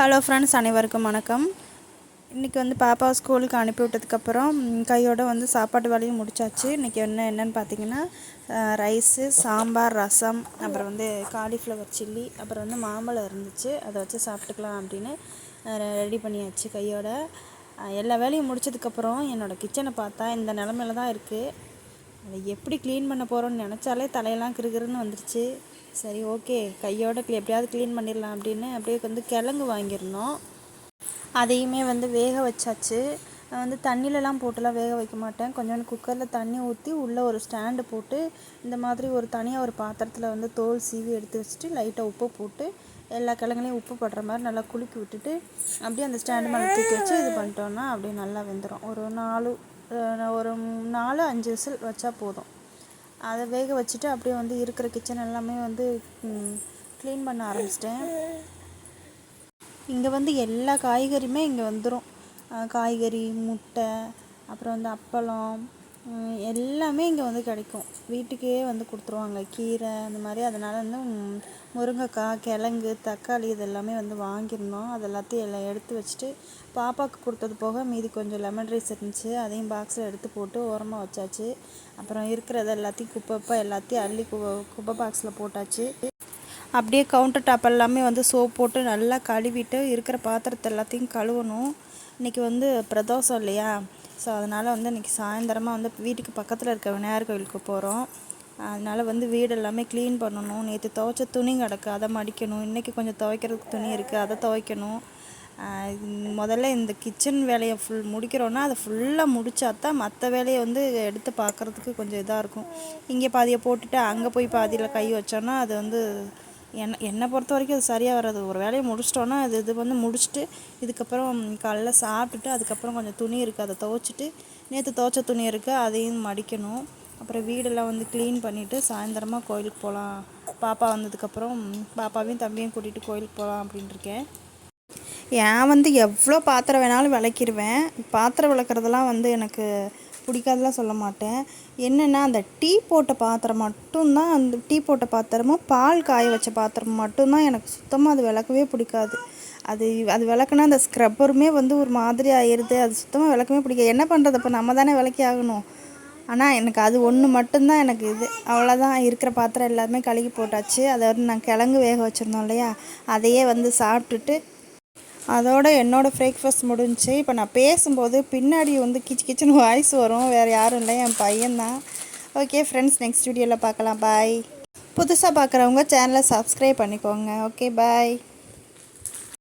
Hello friends, அனைவருக்கும் வணக்கம். இன்றைக்கி வந்து பாப்பா ஸ்கூலுக்கு அனுப்பி விட்டதுக்கப்புறம் கையோடு வந்து சாப்பாட்டு வேலையும் முடிச்சாச்சு. இன்றைக்கி என்னென்னு பார்த்தீங்கன்னா, ரைஸு, சாம்பார், ரசம், அப்புறம் வந்து காலிஃப்ளவர் சில்லி, அப்புறம் வந்து மாம்பழம் இருந்துச்சு. அதை வச்சு சாப்பிட்டுக்கலாம் அப்படின்னு ரெடி பண்ணியாச்சு கையோட. எல்லா வேலையும் முடித்ததுக்கப்புறம் என்னோடய கிச்சனை பார்த்தா இந்த நிலமையில தான் இருக்குது. அதை எப்படி க்ளீன் பண்ண போகிறோன்னு நினச்சாலே தலையெல்லாம் கிறுகிறுன்னு வந்துருச்சு. சரி, ஓகே, கையோட எப்படியாவது க்ளீன் பண்ணிடலாம் அப்படின்னு அப்படியே வந்து கிழங்கு வாங்கியிருந்தோம். அதையுமே வந்து வேக வச்சாச்சு. நான் வந்து தண்ணியிலலாம் போட்டுலாம் வேக வைக்க மாட்டேன். கொஞ்சோண்டு குக்கரில் தண்ணி ஊற்றி உள்ளே ஒரு ஸ்டாண்டு போட்டு இந்த மாதிரி ஒரு தனியாக ஒரு பாத்திரத்தில் வந்து தோல் சீவி எடுத்து வச்சுட்டு லைட்டாக உப்பு போட்டு எல்லா கிழங்குலையும் உப்பு படுற மாதிரி நல்லா குலுக்கி விட்டுட்டு அப்படியே அந்த ஸ்டாண்டு மேலே தூக்கி வச்சு இது பண்ணிட்டோன்னா அப்படியே நல்லா வெந்துடும். ஒரு 4-5 விசில் வச்சா போதும். அதை வேக வச்சுட்டு அப்படியே வந்து இருக்கிற கிச்சன் எல்லாமே வந்து க்ளீன் பண்ண ஆரம்பிச்சிட்டேன். இங்கே வந்து எல்லா காய்கறியுமே இங்கே வந்துடும். காய்கறி, முட்டை, அப்புறம் வந்து அப்பளம், எல்லாமே இங்கே வந்து கிடைக்கும். வீட்டுக்கே வந்து கொடுத்துருவாங்க. கீரை அந்த மாதிரி. அதனால் வந்து முருங்கைக்காய், கிழங்கு, தக்காளி இதெல்லாமே வந்து வாங்கியிருந்தோம். அது எல்லாத்தையும் எல்லாம் எடுத்து வச்சுட்டு பாப்பாவுக்கு கொடுத்தது போக மீதி கொஞ்சம் லெமன் ரைஸ் இருந்துச்சு. அதையும் பாக்ஸில் எடுத்து போட்டு ஓரமாக வச்சாச்சு. அப்புறம் இருக்கிறது எல்லாத்தையும் குப்பை எல்லாத்தையும் அள்ளி குப்பை பாக்ஸில் போட்டாச்சு. அப்படியே கவுண்டர் டாப் எல்லாமே வந்து சோப் போட்டு நல்லா கழுவிட்டு இருக்கிற பாத்திரத்தை எல்லாத்தையும் கழுவணும். இன்றைக்கி வந்து பிரதோஷம் இல்லையா, ஸோ அதனால் வந்து இன்றைக்கி சாயந்தரமாக வந்து வீட்டுக்கு பக்கத்தில் இருக்க விநாயகர் கோவிலுக்கு போகிறோம். அதனால் வந்து வீடு எல்லாமே க்ளீன் பண்ணணும். நேற்று துவைச்ச துணி கிடக்கு, அதை மடிக்கணும். இன்றைக்கி கொஞ்சம் துவைக்கிறதுக்கு துணி இருக்குது, அதை துவைக்கணும். முதல்ல இந்த கிச்சன் வேலையை முடிக்கிறோன்னா அதை ஃபுல்லாக முடித்தாதான் மற்ற வேலையை வந்து எடுத்து பார்க்குறதுக்கு கொஞ்சம் இதாக இருக்கும். இங்கே பாதியை போட்டுட்டு அங்கே போய் பாதியில் கை வச்சோன்னா அது வந்து என்னை பொறுத்த வரைக்கும் அது சரியாக வராது. ஒரு வேலையை முடிச்சிட்டோன்னா இது வந்து முடிச்சுட்டு இதுக்கப்புறம் காலைல சாப்பிட்டுட்டு அதுக்கப்புறம் கொஞ்சம் துணி இருக்குது, அதை துவைச்சிட்டு நேற்று துவைச்ச துணி இருக்குது, அதையும் மடிக்கணும். அப்புறம் வீடெல்லாம் வந்து க்ளீன் பண்ணிவிட்டு சாயந்தரமாக கோயிலுக்கு போகலாம். பாப்பா வந்ததுக்கப்புறம் பாப்பாவையும் தம்பியும் கூட்டிகிட்டு கோயிலுக்கு போகலாம் அப்படின்ட்டு இருக்கேன். ஏன் வந்து எவ்வளோ பாத்திரம் வேணாலும் விளக்கிடுவேன். பாத்திரம் விளக்குறதெல்லாம் வந்து எனக்கு பிடிக்காதெல்லாம் சொல்ல மாட்டேன். என்னென்னா அந்த டீ போட்ட பாத்திரம் மட்டும்தான், அந்த டீ போட்ட பாத்திரமும் பால் காய வச்ச பாத்திரம் மட்டும்தான் எனக்கு சுத்தமாக அது விளக்கவே பிடிக்காது. அது விளக்குனா அந்த ஸ்க்ரப்பருமே வந்து ஒரு மாதிரி ஆயிடுது. அது சுத்தமாக விளக்கவே பிடிக்காது. என்ன பண்ணுறது, அப்போ நம்ம தானே விளக்கி ஆகணும். ஆனால் எனக்கு அது ஒன்று மட்டும்தான் எனக்கு இது. அவ்வளோதான். இருக்கிற பாத்திரம் எல்லாமே கழுகி போட்டாச்சு. அதை வந்து நான் கிழங்கு வேக வச்சுருந்தோம் இல்லையா, அதையே வந்து சாப்பிட்டுட்டு அதோட என்னோடய பிரேக்ஃபாஸ்ட் முடிஞ்சு. இப்போ நான் பேசும்போது பின்னாடி வந்து கிச்சன் வாய்ஸ் வரும். வேறு யாரும் இல்லை, என் பையன்தான். ஓகே ஃப்ரெண்ட்ஸ், நெக்ஸ்ட் வீடியோவில் பார்க்கலாம். பாய். புதுசாக பார்க்குறவங்க சேனலை சப்ஸ்கிரைப் பண்ணிக்கோங்க. ஓகே, பாய்.